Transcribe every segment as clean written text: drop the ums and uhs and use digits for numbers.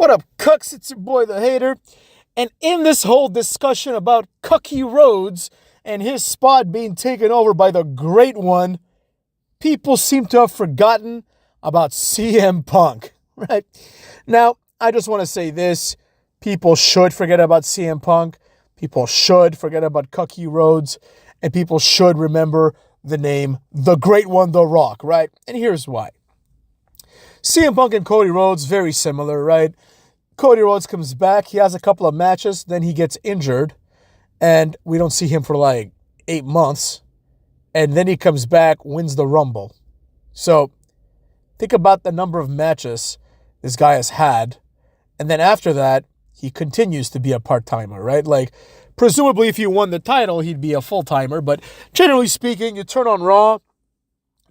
What up, Cucks? It's your boy, the Hater. And in this whole discussion about Cookie Rhodes and his spot being taken over by the Great One, people seem to have forgotten about CM Punk, right? Now, I just want to say this. People should forget about CM Punk. People should forget about Cookie Rhodes. And people should remember the name The Great One, The Rock, right? And here's why. CM Punk and Cody Rhodes, very similar, right? Cody Rhodes comes back, he has a couple of matches, then he gets injured, and we don't see him for like 8 months, and then he comes back, wins the Rumble. So, think about the number of matches this guy has had, and then after that, he continues to be a part-timer, right? Like, presumably if he won the title, he'd be a full-timer, but generally speaking, you turn on Raw,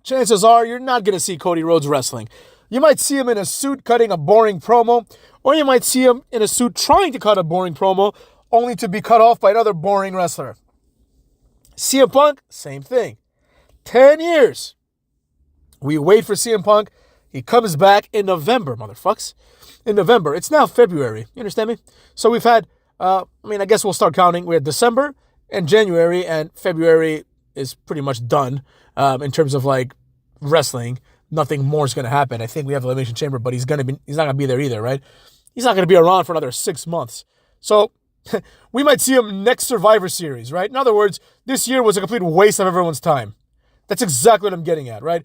chances are you're not going to see Cody Rhodes wrestling. You might see him in a suit cutting a boring promo, or you might see him in a suit trying to cut a boring promo, only to be cut off by another boring wrestler. CM Punk, same thing. 10 years. We wait for CM Punk. He comes back in November, motherfucks. In November. It's now February. You understand me? So we've had, I guess we'll start counting. We had December and January, and February is pretty much done in terms of like wrestling. Nothing more is going to happen. I think we have Elimination Chamber, but he's not going to be there either, right? He's not going to be around for another 6 months. So we might see him next Survivor Series, right? In other words, this year was a complete waste of everyone's time. That's exactly what I'm getting at, right?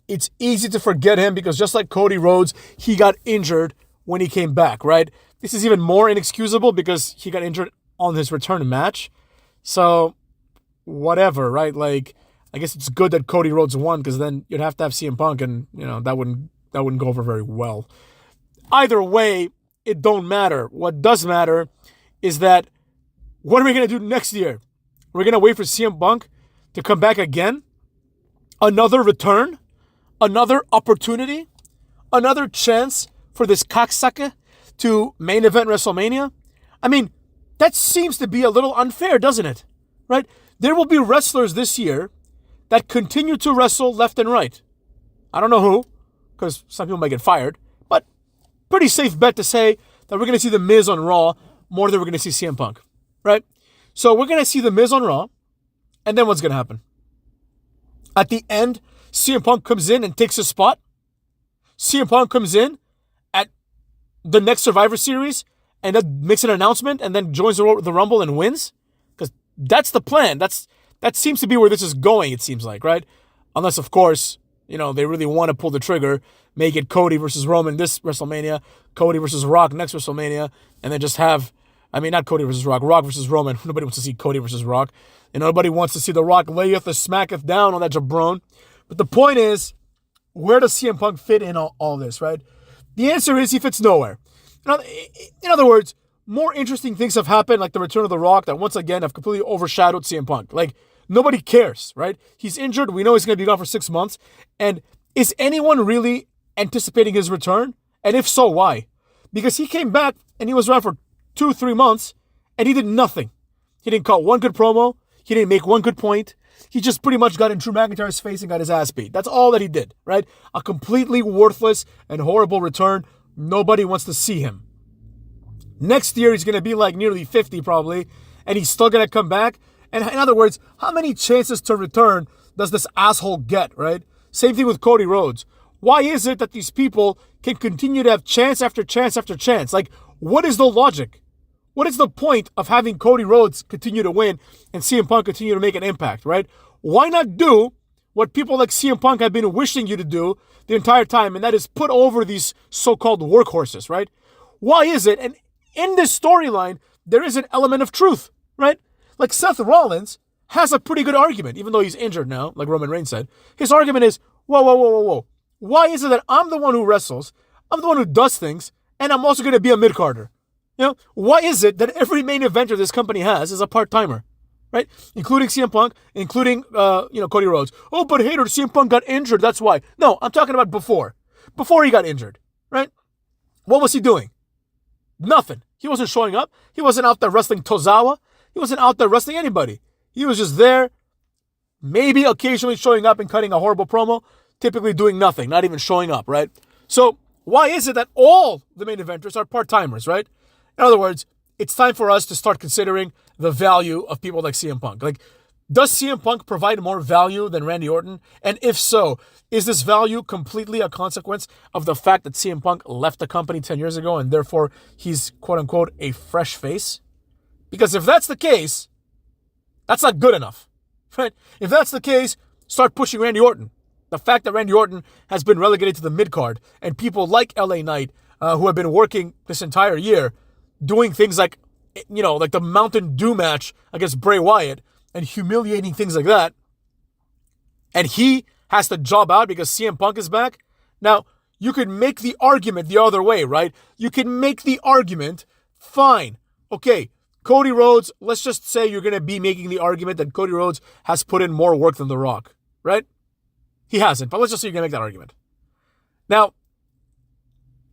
It's easy to forget him because just like Cody Rhodes, he got injured when he came back, right? This is even more inexcusable because he got injured on his return match. So whatever, right? Like, I guess it's good that Cody Rhodes won because then you'd have to have CM Punk, and that wouldn't go over very well. Either way, it don't matter. What does matter is that what are we gonna do next year? We're gonna wait for CM Punk to come back again, another return, another opportunity, another chance for this cocksucker to main event WrestleMania. I mean, that seems to be a little unfair, doesn't it? Right? There will be wrestlers this year that continue to wrestle left and right. I don't know who, because some people might get fired, but pretty safe bet to say that we're going to see The Miz on Raw more than we're going to see CM Punk, right? So we're going to see The Miz on Raw, and then what's going to happen? At the end, CM Punk comes in and takes his spot. CM Punk comes in at the next Survivor Series and then makes an announcement and then joins the Rumble and wins, because that's the plan. That seems to be where this is going, it seems like, right? Unless, of course, they really want to pull the trigger, make it Cody versus Roman this WrestleMania, Cody versus Rock next WrestleMania, and then just have, not Cody versus Rock, Rock versus Roman. Nobody wants to see Cody versus Rock. And nobody wants to see The Rock layeth or smacketh down on that jabron. But the point is, where does CM Punk fit in all this, right? The answer is he fits nowhere. In other words, more interesting things have happened, like the return of The Rock, that once again have completely overshadowed CM Punk. Like, nobody cares, right? He's injured. We know he's going to be gone for 6 months. And is anyone really anticipating his return? And if so, why? Because he came back and he was around for 2-3 months and he did nothing. He didn't cut one good promo. He didn't make one good point. He just pretty much got in Drew McIntyre's face and got his ass beat. That's all that he did, right? A completely worthless and horrible return. Nobody wants to see him. Next year, he's going to be like nearly 50 probably, and he's still going to come back. And in other words, how many chances to return does this asshole get, right? Same thing with Cody Rhodes. Why is it that these people can continue to have chance after chance after chance? Like, what is the logic? What is the point of having Cody Rhodes continue to win and CM Punk continue to make an impact, right? Why not do what people like CM Punk have been wishing you to do the entire time, and that is put over these so-called workhorses, right? Why is it? And in this storyline, there is an element of truth, right? Like Seth Rollins has a pretty good argument, even though he's injured now, like Roman Reigns said. His argument is, whoa. Why is it that I'm the one who wrestles, I'm the one who does things, and I'm also going to be a mid-carder? Why is it that every main eventer this company has is a part-timer, right? Including CM Punk, including, Cody Rhodes. Oh, but Hater, CM Punk got injured, that's why. No, I'm talking about before. Before he got injured, right? What was he doing? Nothing. He wasn't showing up. He wasn't out there wrestling Tozawa. He wasn't out there wrestling anybody. He was just there, maybe occasionally showing up and cutting a horrible promo, typically doing nothing, not even showing up, right? So Why is it that all the main eventers are part-timers, right? In other words, it's time for us to start considering the value of people like CM Punk. Like, does CM Punk provide more value than Randy Orton? And if so, is this value completely a consequence of the fact that CM Punk left the company 10 years ago and therefore he's quote-unquote a fresh face? Because if that's the case, that's not good enough, right? If that's the case, start pushing Randy Orton. The fact that Randy Orton has been relegated to the mid-card and people like LA Knight, who have been working this entire year, doing things like, like the Mountain Dew match against Bray Wyatt and humiliating things like that, and he has to job out because CM Punk is back. Now, you could make the argument the other way, right? You can make the argument, fine, okay, Cody Rhodes, let's just say you're going to be making the argument that Cody Rhodes has put in more work than The Rock, right? He hasn't, but let's just say you're going to make that argument. Now,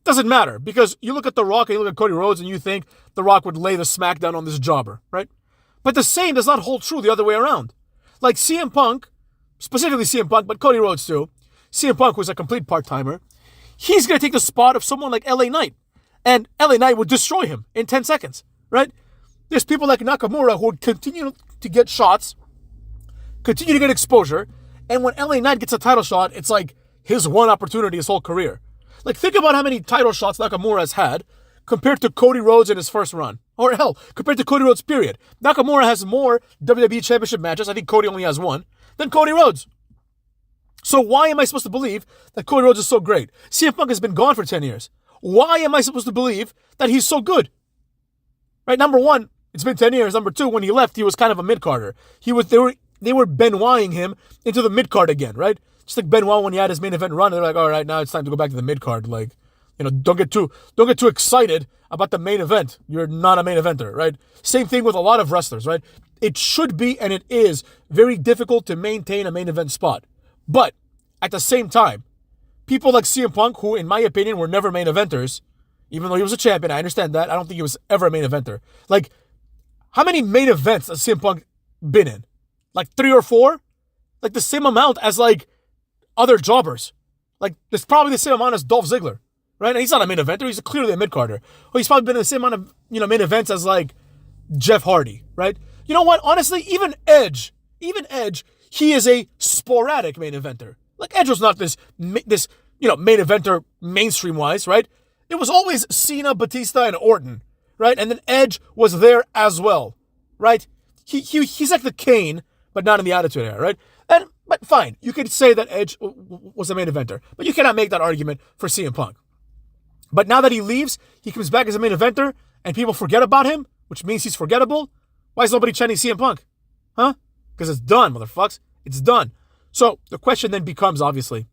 doesn't matter, because you look at The Rock and you look at Cody Rhodes and you think The Rock would lay the smackdown on this jobber, right? But the same does not hold true the other way around. Like CM Punk, specifically CM Punk, but Cody Rhodes too. CM Punk was a complete part-timer. He's going to take the spot of someone like LA Knight. And LA Knight would destroy him in 10 seconds, right? There's people like Nakamura who would continue to get shots, continue to get exposure, and when LA Knight gets a title shot, it's like his one opportunity his whole career. Like, think about how many title shots Nakamura has had compared to Cody Rhodes in his first run. Or hell, compared to Cody Rhodes, period. Nakamura has more WWE Championship matches, I think Cody only has one, than Cody Rhodes. So why am I supposed to believe that Cody Rhodes is so great? CM Punk has been gone for 10 years. Why am I supposed to believe that he's so good? Right, number one, it's been 10 years. Number two, when he left, he was kind of a mid-carder. They were Benoiting him into the mid-card again, right? Just like Benoit when he had his main event run, they're like, all right, now it's time to go back to the mid-card. Like, don't get too excited about the main event. You're not a main eventer, right? Same thing with a lot of wrestlers, right? It should be, and it is, very difficult to maintain a main event spot. But at the same time, people like CM Punk, who in my opinion were never main eventers, even though he was a champion, I understand that, I don't think he was ever a main eventer. Like, how many main events has CM Punk been in? Like 3 or 4? Like the same amount as like other jobbers. Like, there's probably the same amount as Dolph Ziggler, right? And he's not a main eventer. He's clearly a mid-carder. Well, he's probably been in the same amount of, main events as like Jeff Hardy, right? You know what? Honestly, even Edge, he is a sporadic main eventer. Like, Edge was not this main eventer mainstream-wise, right? It was always Cena, Batista, and Orton, right? And then Edge was there as well, right? He's like the Kane, but not in the Attitude Era, right? But fine, you could say that Edge was a main eventer, but you cannot make that argument for CM Punk. But now that he leaves, he comes back as a main eventer, and people forget about him, which means he's forgettable. Why is nobody chanting CM Punk? Huh? Because it's done, motherfucks. It's done. So the question then becomes, obviously,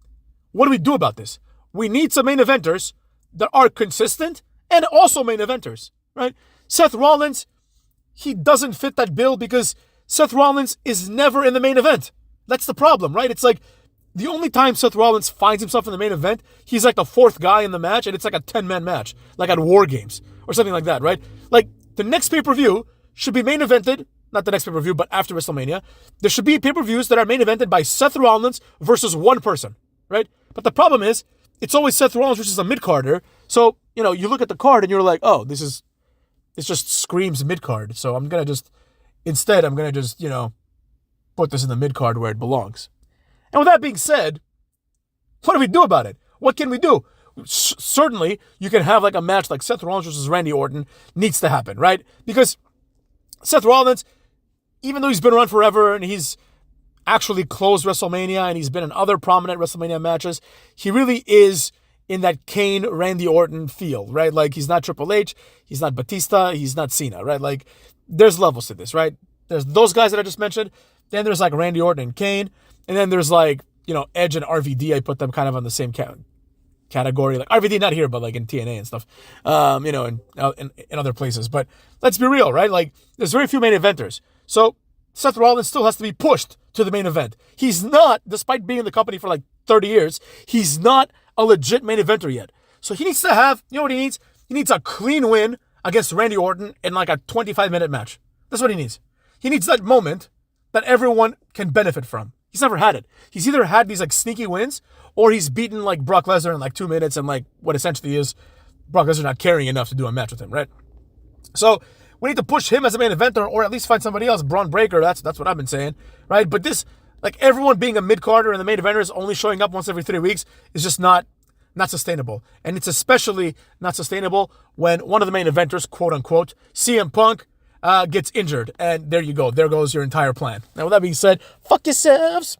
what do we do about this? We need some main eventers that are consistent and also main eventers, right? Seth Rollins, he doesn't fit that bill because Seth Rollins is never in the main event. That's the problem, right? It's like the only time Seth Rollins finds himself in the main event, he's like the 4th guy in the match, and it's like a 10-man match, like at War Games or something like that, right? Like, the next pay-per-view should be main evented, not the next pay-per-view, but after WrestleMania. There should be pay-per-views that are main evented by Seth Rollins versus one person, right? But the problem is, it's always Seth Rollins versus a mid-carder. So, you look at the card and you're like, oh, this just screams mid-card. So I'm going to just put this in the mid-card where it belongs. And with that being said, what do we do about it? What can we do? Certainly, you can have like a match like Seth Rollins versus Randy Orton needs to happen, right? Because Seth Rollins, even though he's been around forever and he's actually closed WrestleMania and he's been in other prominent WrestleMania matches, he really is in that Kane, Randy Orton feel, right? Like, he's not Triple H, he's not Batista, he's not Cena, right? Like, there's levels to this, right? There's those guys that I just mentioned. Then there's like Randy Orton and Kane. And then there's like, Edge and RVD. I put them kind of on the same category. Like RVD not here, but like in TNA and stuff, in other places. But let's be real, right? Like, there's very few main eventers. So Seth Rollins still has to be pushed to the main event. He's not, despite being in the company for like 30 years, he's not a legit main eventer yet. So he needs to have, what he needs? He needs a clean win against Randy Orton in like a 25-minute match. That's what he needs. He needs that moment that everyone can benefit from. He's never had it. He's either had these like sneaky wins, or he's beaten like Brock Lesnar in like 2 minutes, and like what essentially is Brock Lesnar not caring enough to do a match with him, right? So we need to push him as a main eventer, or at least find somebody else. Braun Breaker, that's what I've been saying, right? But this, like everyone being a mid-carder and the main eventer is only showing up once every 3 weeks is just not sustainable. And it's especially not sustainable when one of the main eventers, quote unquote, CM Punk, gets injured. And there you go. There goes your entire plan. Now, with that being said, fuck yourselves.